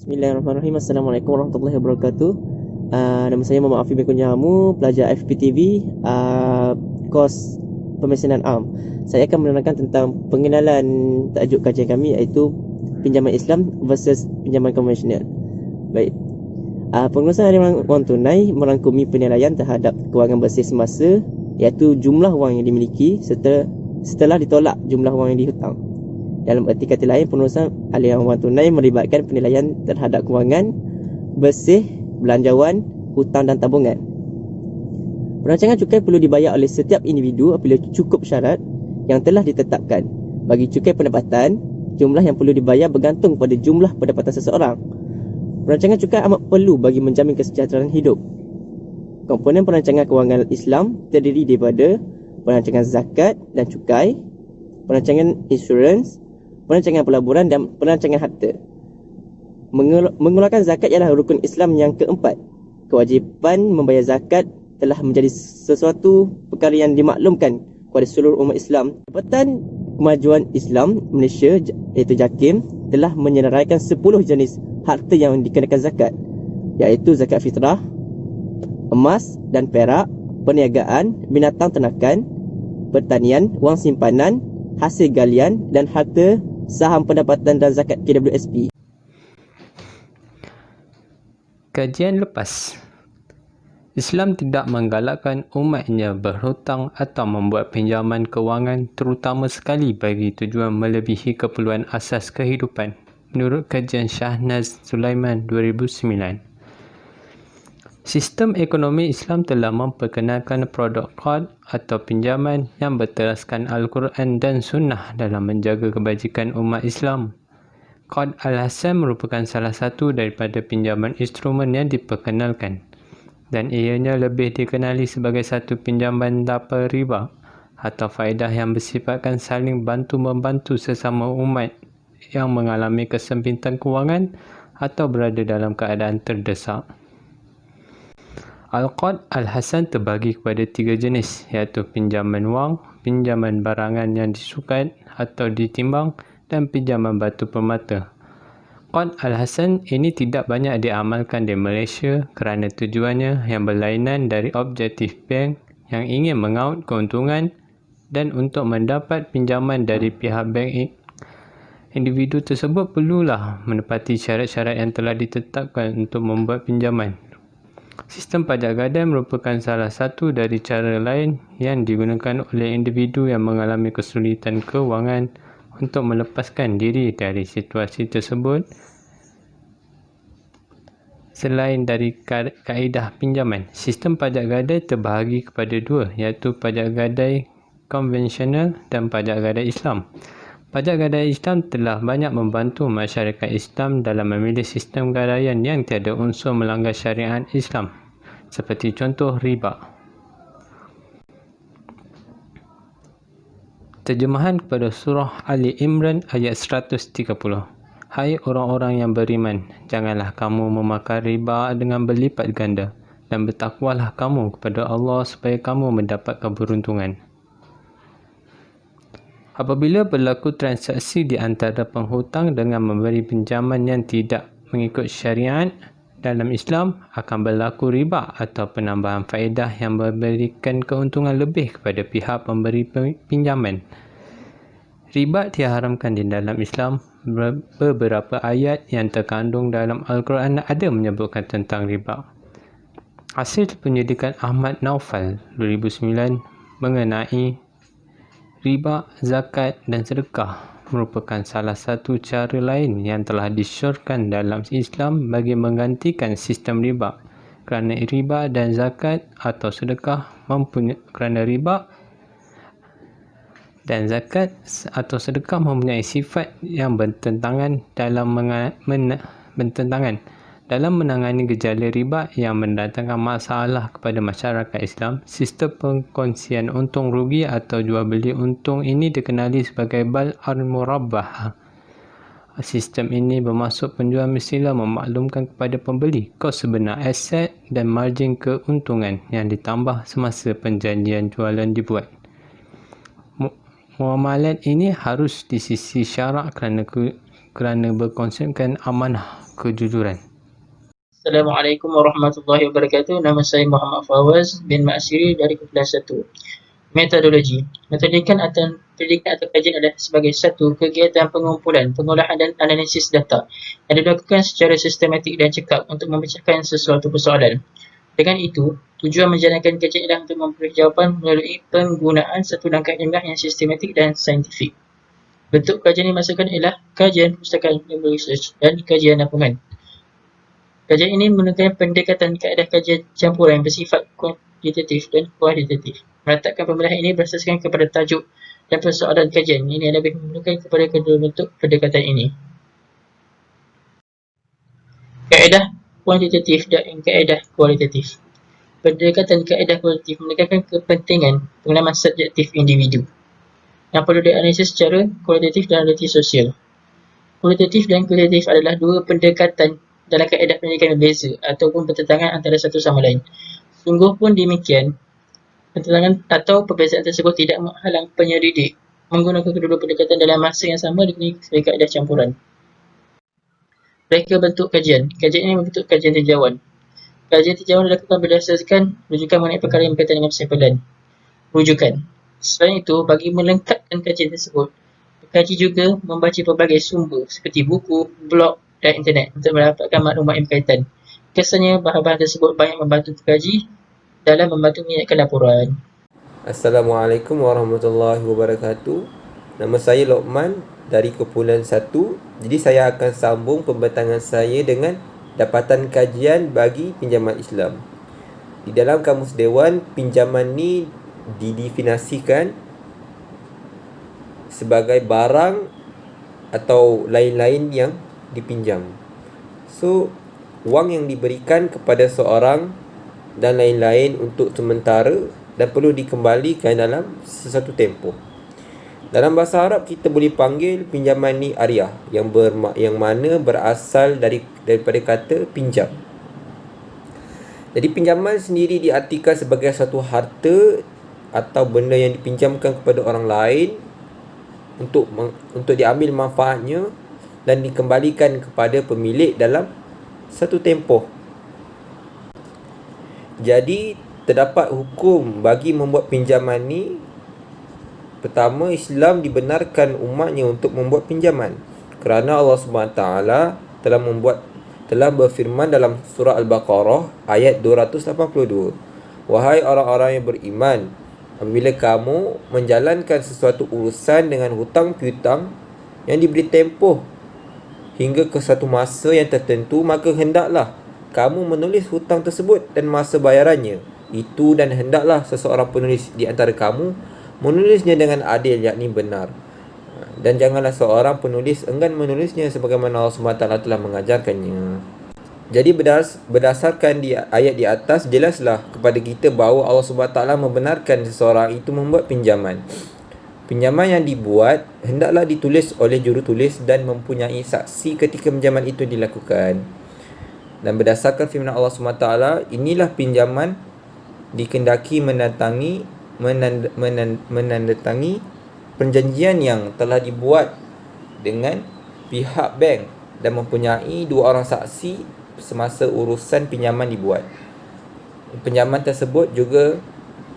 Bismillahirrahmanirrahim. Assalamualaikum warahmatullahi wabarakatuh. Nama saya Muhammad Afi bin Kunyahamu, pelajar FPTV, kos Pemesanan Am. Saya akan menerangkan tentang pengenalan tajuk kajian kami, iaitu pinjaman Islam versus pinjaman konvensional. Baik. Pengurusan harian wang tunai merangkumi penilaian terhadap kewangan bersih semasa, iaitu jumlah wang yang dimiliki setelah ditolak jumlah wang yang dihutang. Dalam erti kata lain, penerusan aliran wang tunai melibatkan penilaian terhadap kewangan bersih, belanjawan, hutang dan tabungan. Perancangan cukai perlu dibayar oleh setiap individu apabila cukup syarat yang telah ditetapkan. Bagi cukai pendapatan, jumlah yang perlu dibayar bergantung pada jumlah pendapatan seseorang. Perancangan cukai amat perlu bagi menjamin kesejahteraan hidup. Komponen perancangan kewangan Islam terdiri daripada perancangan zakat dan cukai, perancangan insurans, perancangan pelaburan dan perancangan harta. Mengeluarkan zakat ialah rukun Islam yang keempat. Kewajipan membayar zakat telah menjadi sesuatu perkara yang dimaklumkan kepada seluruh umat Islam. Jabatan Kemajuan Islam Malaysia iaitu JAKIM telah menyenaraikan 10 jenis harta yang dikenakan zakat, iaitu zakat fitrah, emas dan perak, perniagaan, binatang ternakan, pertanian, wang simpanan, hasil galian dan harta saham pendapatan dan zakat KWSP. Kajian lepas, Islam tidak menggalakkan umatnya berhutang atau membuat pinjaman kewangan, terutama sekali bagi tujuan melebihi keperluan asas kehidupan, menurut kajian Shahnaz Sulaiman 2009. Sistem ekonomi Islam telah memperkenalkan produk qard atau pinjaman yang berteraskan Al-Quran dan Sunnah dalam menjaga kebajikan umat Islam. Qard Al-Hasan merupakan salah satu daripada pinjaman instrumen yang diperkenalkan, dan ianya lebih dikenali sebagai satu pinjaman tanpa riba atau faedah yang bersifatkan saling bantu-membantu sesama umat yang mengalami kesempitan kewangan atau berada dalam keadaan terdesak. Al-Qard Al-Hasan terbagi kepada 3 jenis, iaitu pinjaman wang, pinjaman barangan yang disukat atau ditimbang dan pinjaman batu permata. Qard Al-Hasan ini tidak banyak diamalkan di Malaysia kerana tujuannya yang berlainan dari objektif bank yang ingin mengaut keuntungan, dan untuk mendapat pinjaman dari pihak bank, individu tersebut perlulah menepati syarat-syarat yang telah ditetapkan untuk membuat pinjaman. Sistem pajak gadai merupakan salah satu dari cara lain yang digunakan oleh individu yang mengalami kesulitan kewangan untuk melepaskan diri dari situasi tersebut. Selain dari kaedah pinjaman, sistem pajak gadai terbahagi kepada 2, iaitu pajak gadai konvensional dan pajak gadai Islam. Pajak gadai Islam telah banyak membantu masyarakat Islam dalam memilih sistem gadaian yang tiada unsur melanggar syariat Islam, seperti contoh riba. Terjemahan kepada surah Ali Imran ayat 130. Hai orang-orang yang beriman, janganlah kamu memakan riba dengan berlipat ganda, dan bertakwalah kamu kepada Allah supaya kamu mendapat keberuntungan. Apabila berlaku transaksi di antara penghutang dengan memberi pinjaman yang tidak mengikut syariat dalam Islam, akan berlaku riba atau penambahan faedah yang memberikan keuntungan lebih kepada pihak pemberi pinjaman. Riba diharamkan di dalam Islam. Beberapa ayat yang terkandung dalam Al-Quran ada menyebutkan tentang riba. Hasil penyelidikan Ahmad Naufal 2009 mengenai riba, zakat dan sedekah merupakan salah satu cara lain yang telah disyorkan dalam Islam bagi menggantikan sistem riba, kerana riba dan zakat atau sedekah mempunyai sifat yang bertentangan dalam menangani gejala riba yang mendatangkan masalah kepada masyarakat Islam. Sistem pengkongsian untung rugi atau jual beli untung ini dikenali sebagai bal al-murabbah. Sistem ini bermaksud penjual mestilah memaklumkan kepada pembeli kos sebenar aset dan margin keuntungan yang ditambah semasa perjanjian jualan dibuat. Muamalat ini harus disisi syarak kerana berkonsepkan amanah kejujuran. Assalamualaikum warahmatullahi wabarakatuh. Nama saya Muhammad Fawaz bin Ma'asyiri dari Kumpulan 1. Metodologi. Pendidikan atau kajian adalah sebagai satu kegiatan pengumpulan, pengolahan dan analisis data yang dilakukan secara sistematik dan cekap untuk memecahkan sesuatu persoalan. Dengan itu, tujuan menjalankan kajian adalah untuk memperoleh jawapan melalui penggunaan satu langkah ilmiah yang sistematik dan saintifik. Bentuk kajian yang dimaksudkan ialah kajian perpustakaan, research dan kajian dokumen. Kajian ini menggunakan pendekatan kaedah kajian campuran yang bersifat kuantitatif dan kualitatif. Meletakkan pemilihan ini berasaskan kepada tajuk dan persoalan kajian. Ini lebih memerlukan kepada kedua bentuk pendekatan ini. Kaedah kuantitatif dan kaedah kualitatif. Pendekatan kaedah kualitatif menekankan kepentingan pengalaman subjektif individu yang perlu dianalisis secara kualitatif dan analisis sosial. Kualitatif dan kualitatif adalah dua pendekatan dalam kaedah pendidikan yang berbeza ataupun bertentangan antara satu sama lain. Sungguh pun demikian, pertentangan atau perbezaan tersebut tidak menghalang penyelidik menggunakan kedua pendekatan dalam masa yang sama dengan kaedah campuran. Reka bentuk kajian. Kajian ini membentuk kajian tinjauan. Kajian tinjauan dilakukan berdasarkan rujukan mengenai perkara yang berkaitan dengan persampalan. Rujukan. Selain itu, bagi melengkapkan kajian tersebut, pekaji juga membaca pelbagai sumber seperti buku, blog dan internet untuk mendapatkan maklumat yang berkaitan. Kesannya, bahan-bahan tersebut banyak membantu pekaji dalam membantu menyiapkan laporan. Assalamualaikum warahmatullahi wabarakatuh. Nama saya Lokman dari Kumpulan 1. Jadi saya akan sambung pembentangan saya dengan dapatan kajian bagi pinjaman Islam. Di dalam Kamus Dewan, pinjaman ni didefinisikan sebagai barang atau lain-lain yang dipinjam. So, wang yang diberikan kepada seorang dan lain-lain untuk sementara dan perlu dikembalikan dalam sesuatu tempoh. Dalam bahasa Arab kita boleh panggil pinjaman ni ariyah yang mana berasal daripada kata pinjam. Jadi pinjaman sendiri diartikan sebagai satu harta atau benda yang dipinjamkan kepada orang lain untuk diambil manfaatnya dan dikembalikan kepada pemilik dalam satu tempoh. Jadi terdapat hukum bagi membuat pinjaman ni. Pertama, Islam dibenarkan umatnya untuk membuat pinjaman kerana Allah SWT telah berfirman dalam surah Al-Baqarah ayat 282, wahai orang-orang yang beriman, apabila kamu menjalankan sesuatu urusan dengan hutang piutang yang diberi tempoh hingga ke satu masa yang tertentu, maka hendaklah kamu menulis hutang tersebut dan masa bayarannya itu, dan hendaklah seseorang penulis di antara kamu menulisnya dengan adil, yakni benar, dan janganlah seorang penulis enggan menulisnya sebagaimana Allah SWT telah mengajarkannya. Jadi berdasarkan ayat di atas, jelaslah kepada kita bahawa Allah SWT membenarkan seseorang itu membuat pinjaman. Pinjaman yang dibuat hendaklah ditulis oleh jurutulis dan mempunyai saksi ketika pinjaman itu dilakukan. Dan berdasarkan firman Allah SWT, inilah pinjaman dikendaki menandatangani perjanjian yang telah dibuat dengan pihak bank dan mempunyai dua orang saksi semasa urusan pinjaman dibuat. Pinjaman tersebut juga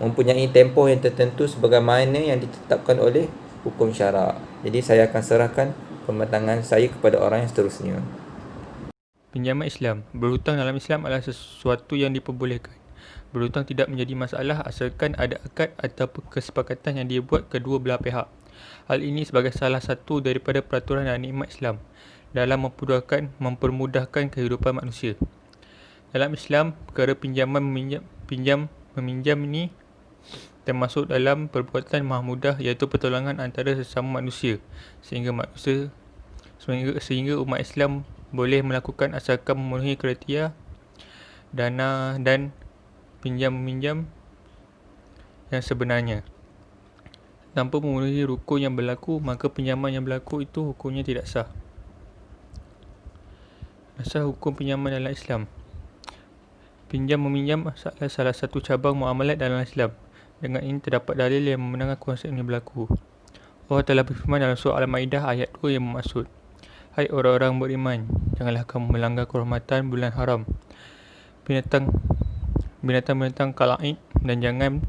mempunyai tempoh yang tertentu sebagaimana yang ditetapkan oleh hukum syarak. Jadi saya akan serahkan pembentangan saya kepada orang yang seterusnya. Pinjaman Islam. Berhutang dalam Islam adalah sesuatu yang diperbolehkan. Berhutang tidak menjadi masalah asalkan ada akad atau kesepakatan yang dibuat kedua belah pihak. Hal ini sebagai salah satu daripada peraturan dan nikmat Islam dalam mempermudahkan kehidupan manusia. Dalam Islam, perkara meminjam ini termasuk dalam perbuatan mahmudah, iaitu pertolongan antara sesama manusia sehingga umat Islam boleh melakukan asalkan memenuhi kriteria dana dan pinjam-meminjam yang sebenarnya. Tanpa memenuhi rukun yang berlaku, maka pinjaman yang berlaku itu hukumnya tidak sah. Asas hukum pinjaman dalam Islam. Pinjam-meminjam adalah salah satu cabang muamalat dalam Islam. Dengan ini terdapat dalil yang membenarkan konsep ini berlaku. Allah telah berfirman dalam surah Al-Maidah ayat 2 yang bermaksud, Hai orang-orang beriman, janganlah kamu melanggar kehormatan bulan haram, binatang-binatang kalaid, dan jangan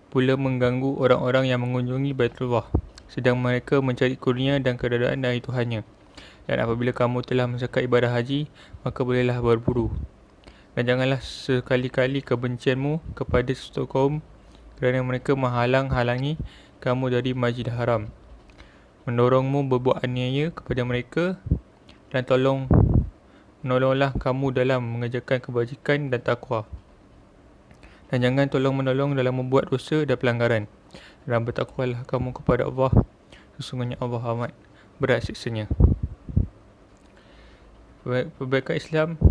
pula mengganggu orang-orang yang mengunjungi Baitullah sedang mereka mencari kurnia dan keredaan dari Tuhannya. Dan apabila kamu telah mensekap ibadah haji, maka bolehlah berburu. Dan janganlah sekali-kali kebencianmu kepada sesuatu kaum kerana mereka menghalang-halangi kamu dari Masjidil Haram, mendorongmu berbuat aniaya kepada mereka, dan menolonglah kamu dalam mengerjakan kebajikan dan takwa. Dan jangan tolong-menolong dalam membuat dosa dan pelanggaran. Dan bertakwalah kamu kepada Allah. Sesungguhnya Allah amat berat siksanya. Perbankan Islam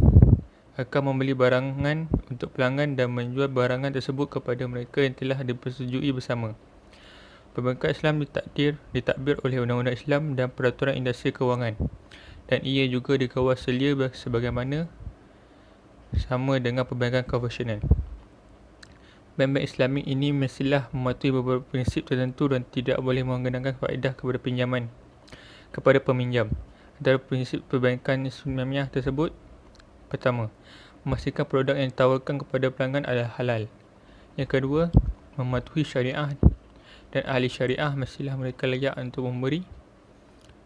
akan membeli barangan untuk pelanggan dan menjual barangan tersebut kepada mereka yang telah dipersetujui bersama. Perbankan Islam ditadbir oleh Undang-Undang Islam dan Peraturan Industri Kewangan, dan ia juga dikawal selia sebagaimana sama dengan perbankan konvensional. Bank-bank Islamik ini mestilah mematuhi beberapa prinsip tertentu dan tidak boleh menggunakan faedah kepada peminjam. Antara prinsip perbankan Islamiah tersebut: pertama, memastikan produk yang ditawarkan kepada pelanggan adalah halal. Yang kedua, mematuhi syariah, dan ahli syariah mestilah mereka layak untuk memberi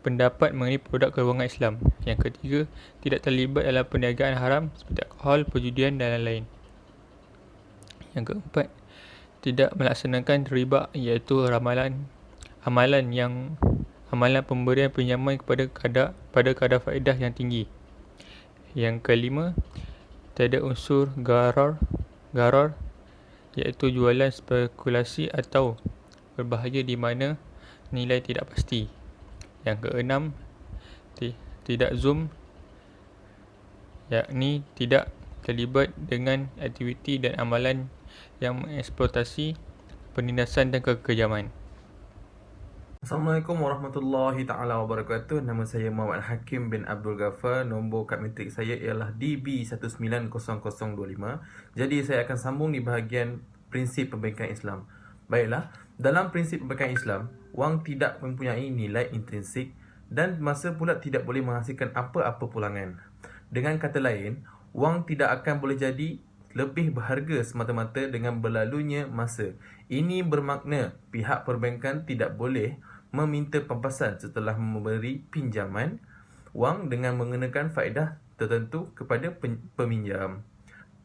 pendapat mengenai produk kewangan Islam. Yang ketiga, tidak terlibat dalam perniagaan haram seperti alkohol, perjudian dan lain-lain. Yang keempat, tidak melaksanakan riba, iaitu amalan pemberian pinjaman pada kadar faedah yang tinggi. Yang kelima, tiada unsur gharar, iaitu jualan spekulasi atau berbahaya di mana nilai tidak pasti. Yang keenam, tidak zoom, yakni tidak terlibat dengan aktiviti dan amalan yang mengeksploitasi penindasan dan kekejaman. Assalamualaikum warahmatullahi taala wabarakatuh. Nama saya Muhammad Hakim bin Abdul Ghaffar. Nombor kad matrik saya ialah DB190025. Jadi saya akan sambung di bahagian prinsip perbankan Islam. Baiklah, dalam prinsip perbankan Islam, wang tidak mempunyai nilai intrinsik dan masa pula tidak boleh menghasilkan apa-apa pulangan. Dengan kata lain, wang tidak akan boleh jadi lebih berharga semata-mata dengan berlalunya masa. Ini bermakna pihak perbankan tidak boleh meminta pampasan setelah memberi pinjaman wang dengan mengenakan faedah tertentu kepada peminjam.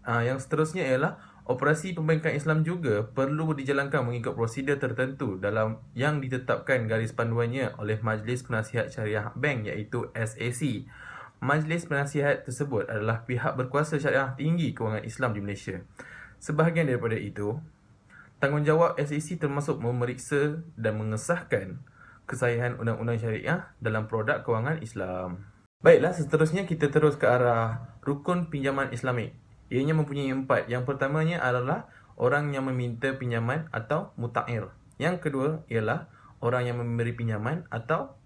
Yang seterusnya ialah operasi perbankan Islam juga perlu dijalankan mengikut prosedur tertentu dalam yang ditetapkan garis panduannya oleh Majlis Penasihat Syariah Bank, iaitu SAC. Majlis penasihat tersebut adalah pihak berkuasa syariah tinggi kewangan Islam di Malaysia. Sebahagian daripada itu, tanggungjawab SAC termasuk memeriksa dan mengesahkan kesahihan undang-undang syariah dalam produk kewangan Islam. Baiklah, seterusnya kita terus ke arah rukun pinjaman Islamik. Ianya mempunyai 4. Yang pertamanya adalah orang yang meminta pinjaman atau muta'ir. Yang kedua ialah orang yang memberi pinjaman atau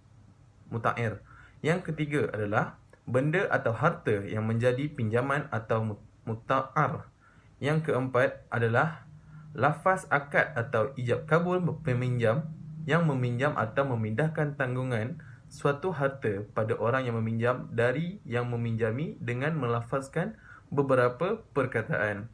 muta'ir. Yang ketiga adalah benda atau harta yang menjadi pinjaman atau muta'ar. Yang keempat adalah lafaz akad atau ijab kabul peminjam yang meminjam atau memindahkan tanggungan suatu harta pada orang yang meminjam dari yang meminjami dengan melafazkan beberapa perkataan.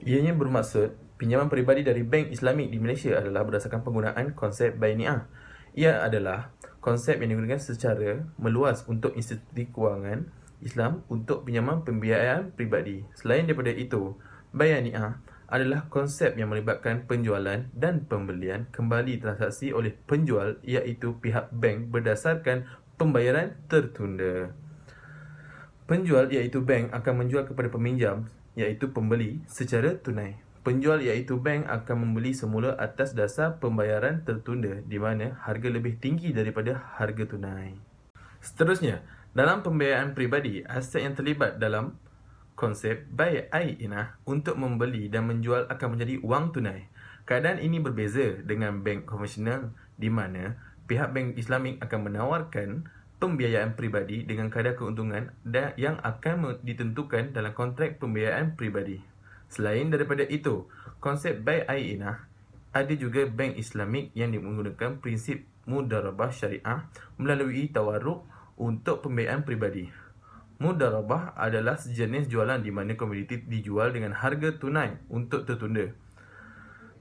Ianya bermaksud pinjaman peribadi dari bank Islamik di Malaysia adalah berdasarkan penggunaan konsep bayaniah. Ia adalah konsep yang digunakan secara meluas untuk institusi kewangan Islam untuk pinjaman pembiayaan peribadi. Selain daripada itu, bayaniah adalah konsep yang melibatkan penjualan dan pembelian kembali transaksi oleh penjual, iaitu pihak bank berdasarkan pembayaran tertunda. Penjual iaitu bank akan menjual kepada peminjam iaitu pembeli secara tunai. Penjual iaitu bank akan membeli semula atas dasar pembayaran tertunda di mana harga lebih tinggi daripada harga tunai. Seterusnya, dalam pembiayaan peribadi, aset yang terlibat dalam konsep bai-ainah untuk membeli dan menjual akan menjadi wang tunai. Keadaan ini berbeza dengan bank konvensional di mana pihak bank Islamik akan menawarkan pembiayaan peribadi dengan kadar keuntungan yang akan ditentukan dalam kontrak pembiayaan peribadi. Selain daripada itu, konsep bai-ainah ada juga bank Islamik yang menggunakan prinsip mudarabah syariah melalui tawarruk untuk pembiayaan peribadi. Mudarabah adalah sejenis jualan di mana komoditi dijual dengan harga tunai untuk tertunda.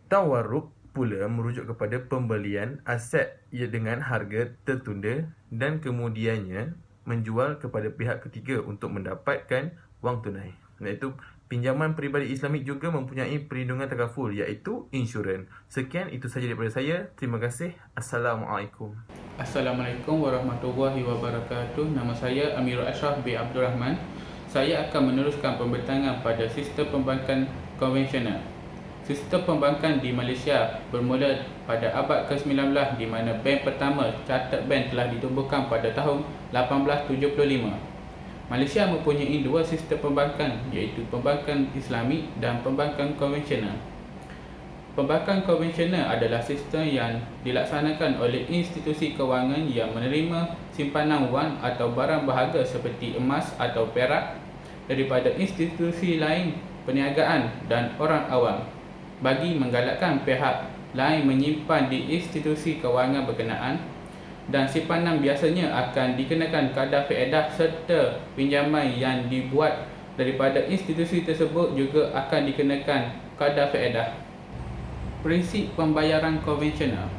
Tawarruk pula merujuk kepada pembelian aset dengan harga tertunda dan kemudiannya menjual kepada pihak ketiga untuk mendapatkan wang tunai. Iaitu pinjaman peribadi Islamik juga mempunyai perlindungan takaful iaitu insurans. Sekian, itu sahaja daripada saya. Terima kasih. Assalamualaikum. Assalamualaikum warahmatullahi wabarakatuh. Nama saya Amirul Ashraf bin Abdul Rahman. Saya akan meneruskan pembentangan pada sistem perbankan konvensional. Sistem perbankan di Malaysia bermula pada abad ke-19 di mana bank pertama, Chartered Bank, telah ditubuhkan pada tahun 1875. Malaysia mempunyai dua sistem perbankan iaitu perbankan Islamik dan perbankan konvensional. Perbankan konvensional adalah sistem yang dilaksanakan oleh institusi kewangan yang menerima simpanan wang atau barang berharga seperti emas atau perak daripada institusi lain perniagaan dan orang awam bagi menggalakkan pihak lain menyimpan di institusi kewangan berkenaan, dan simpanan biasanya akan dikenakan kadar faedah serta pinjaman yang dibuat daripada institusi tersebut juga akan dikenakan kadar faedah. Prinsip pembayaran konvensional.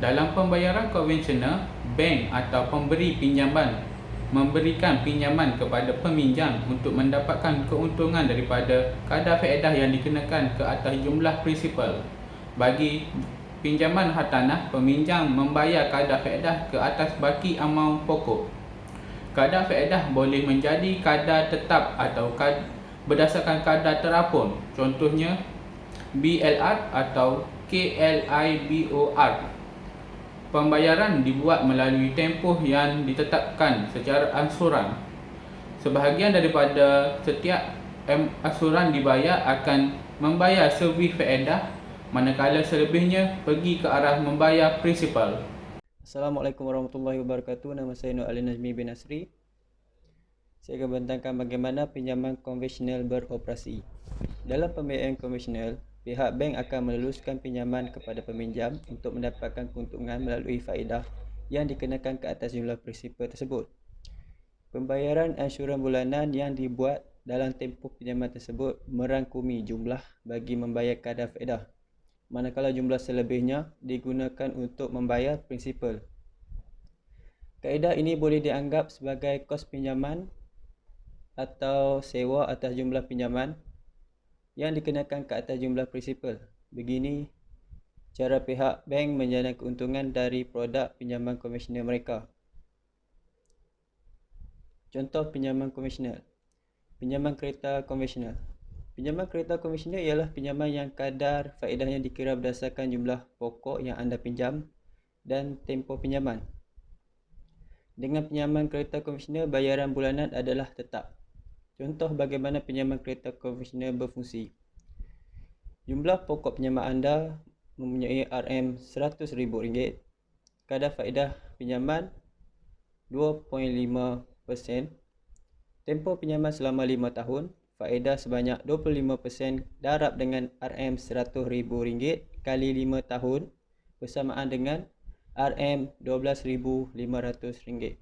Dalam pembayaran konvensional, bank atau pemberi pinjaman memberikan pinjaman kepada peminjam untuk mendapatkan keuntungan daripada kadar faedah yang dikenakan ke atas jumlah prinsipal. Bagi pinjaman hartanah, peminjam membayar kadar faedah ke atas baki amaun pokok. Kadar faedah boleh menjadi kadar tetap atau berdasarkan kadar terapun. Contohnya BLR atau KLIBOR. Pembayaran dibuat melalui tempoh yang ditetapkan secara angsuran. Sebahagian daripada setiap angsuran dibayar akan membayar servis faedah, manakala selebihnya pergi ke arah membayar prinsipal. Assalamualaikum warahmatullahi wabarakatuh. Nama saya Nur Ali Najmi bin Nasri. Saya akan bentangkan bagaimana pinjaman konvensional beroperasi. Dalam pembiayaan konvensional, pihak bank akan meluluskan pinjaman kepada peminjam untuk mendapatkan keuntungan melalui faedah yang dikenakan ke atas jumlah prinsipal tersebut. Pembayaran ansuran bulanan yang dibuat dalam tempoh pinjaman tersebut merangkumi jumlah bagi membayar kadar faedah, manakala jumlah selebihnya digunakan untuk membayar prinsipal. Kaedah ini boleh dianggap sebagai kos pinjaman atau sewa atas jumlah pinjaman yang dikenakan ke atas jumlah prinsipal. Begini cara pihak bank menjana keuntungan dari produk pinjaman konvensional mereka. Contoh pinjaman konvensional. Pinjaman kereta konvensional. Pinjaman kereta konvensional ialah pinjaman yang kadar faedahnya dikira berdasarkan jumlah pokok yang anda pinjam dan tempoh pinjaman. Dengan pinjaman kereta konvensional, bayaran bulanan adalah tetap. Contoh bagaimana pinjaman kereta konvensional berfungsi. Jumlah pokok pinjaman anda mempunyai RM100,000. Kadar faedah pinjaman 2.5%. Tempoh pinjaman selama 5 tahun. Faedah sebanyak 25% darab dengan RM100,000 kali 5 tahun bersamaan dengan RM12,500.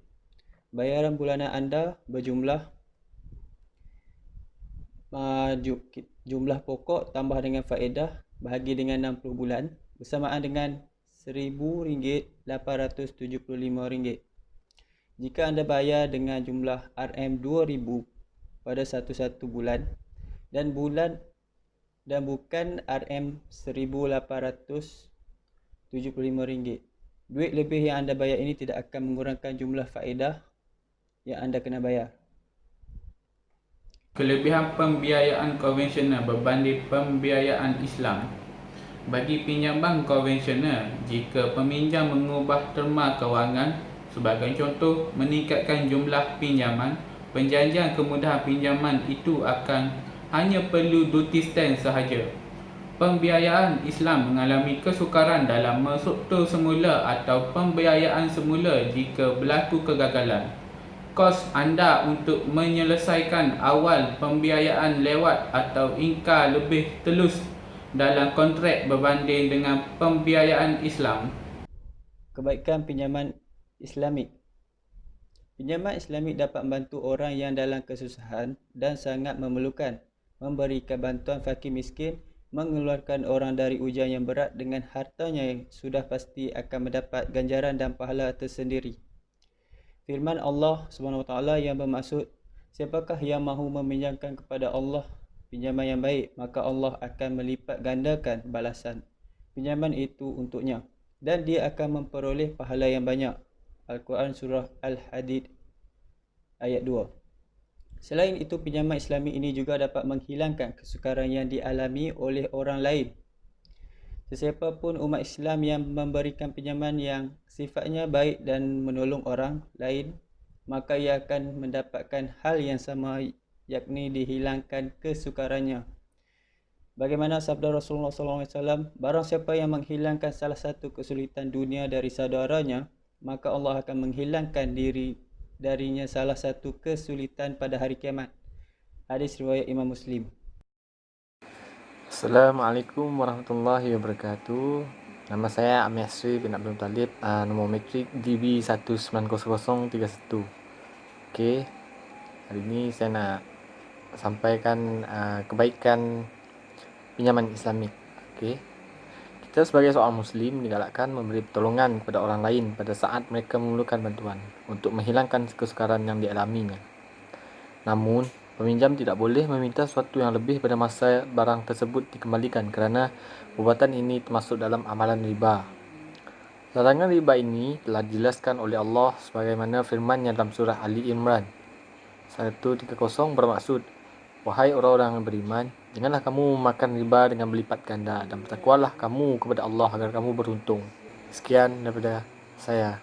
Bayaran bulanan anda berjumlah jumlah pokok tambah dengan faedah bahagi dengan 60 bulan bersamaan dengan RM1,875. Jika anda bayar dengan jumlah RM2,000 pada satu-satu bulan dan bukan RM1,875, duit lebih yang anda bayar ini tidak akan mengurangkan jumlah faedah yang anda kena bayar. Kelebihan pembiayaan konvensional berbanding pembiayaan Islam. Bagi pinjaman konvensional, jika peminjam mengubah terma kewangan, sebagai contoh meningkatkan jumlah pinjaman, penjanjian kemudahan pinjaman itu akan hanya perlu duty stamp sahaja. Pembiayaan Islam mengalami kesukaran dalam menstruktur semula atau pembiayaan semula jika berlaku kegagalan. Kos anda untuk menyelesaikan awal pembiayaan lewat atau ingkar lebih telus dalam kontrak berbanding dengan pembiayaan Islam. Kebaikan pinjaman Islamik. Pinjaman Islamik dapat membantu orang yang dalam kesusahan dan sangat memerlukan, memberikan bantuan fakir miskin, mengeluarkan orang dari ujian yang berat dengan hartanya yang sudah pasti akan mendapat ganjaran dan pahala tersendiri. Firman Allah SWT yang bermaksud, siapakah yang mahu meminjamkan kepada Allah pinjaman yang baik, maka Allah akan melipat gandakan balasan pinjaman itu untuknya dan dia akan memperoleh pahala yang banyak. Al-Quran Surah Al-Hadid ayat 2. Selain itu, pinjaman Islami ini juga dapat menghilangkan kesukaran yang dialami oleh orang lain. Sesiapa pun umat Islam yang memberikan pinjaman yang sifatnya baik dan menolong orang lain, maka ia akan mendapatkan hal yang sama, yakni dihilangkan kesukarannya. Bagaimana sabda Rasulullah SAW, barang siapa yang menghilangkan salah satu kesulitan dunia dari saudaranya, maka Allah akan menghilangkan darinya salah satu kesulitan pada hari kiamat. Hadis riwayat Imam Muslim. Assalamualaikum warahmatullahi wabarakatuh. Nama saya Amir Sri bin Abdul Talib, nombor metrik DB190031. Okey, hari ini saya nak sampaikan kebaikan pinjaman Islamik. Okey, kita sebagai seorang Muslim digalakkan memberi pertolongan kepada orang lain pada saat mereka memerlukan bantuan untuk menghilangkan kesukaran yang dialaminya. Namun, peminjam tidak boleh meminta sesuatu yang lebih pada masa barang tersebut dikembalikan kerana perbuatan ini termasuk dalam amalan riba. Larangan riba ini telah dijelaskan oleh Allah sebagaimana firman-Nya dalam surah Ali Imran 130 bermaksud, wahai orang-orang yang beriman, janganlah kamu memakan riba dengan berlipat ganda dan bertakwalah kamu kepada Allah agar kamu beruntung. Sekian daripada saya.